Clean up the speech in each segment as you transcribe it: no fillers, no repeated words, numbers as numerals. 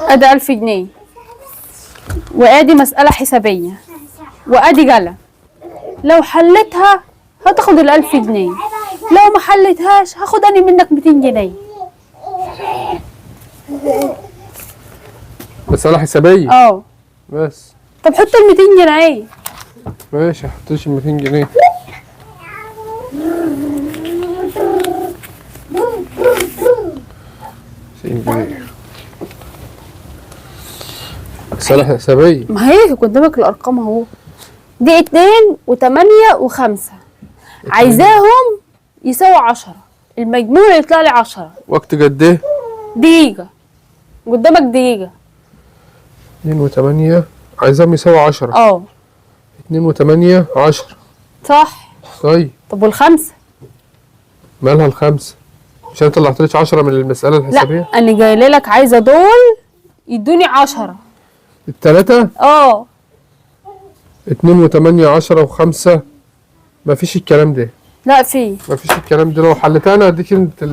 ادي 1000 جنيه وادي مسألة حسابية وادي جلة. لو حلتها هتاخد ال1000 جنيه، لو ما حلتهاش هاخد اني منك 200 جنيه. مسألة حسابية؟ اه. بس. طب حط ال200 جنيه. ماشي، حطيش ال 200 جنيه. مسألة حسابية. ما هي قدامك الارقام اهو، دي 2 و8 و5 عايزاهم يساووا 10، المجموع يطلع لي 10. وقت قد ايه؟ دقيقة. قدامك دقيقة. 2 و8 عايزاهم يساووا 10. اه. 2 و8 10. صح. طيب. طب وال5؟ مالها ال5؟ مش انا طلعتليش 10 من المسألة الحسابية؟ لا انا جايله لك عايزة دول يدوني 10. التلاتة؟ اه. 2 و8 10 و5. مفيش الكلام ده. لا في. مفيش الكلام ده. لو حلتها انا هديك انت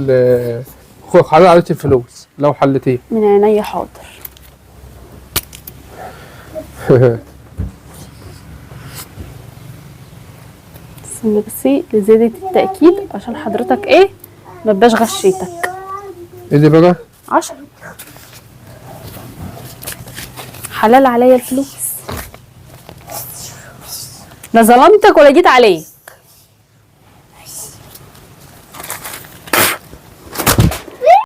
حلال عليك الفلوس لو حلتيه. من عينيا حاضر. استنى بس لزيادة التأكيد عشان حضرتك ايه مبقاش غشيتك. ايه دي بقى؟ 10. حلال عليا الفلوس. لا ظلمتك ولا جيت عليك.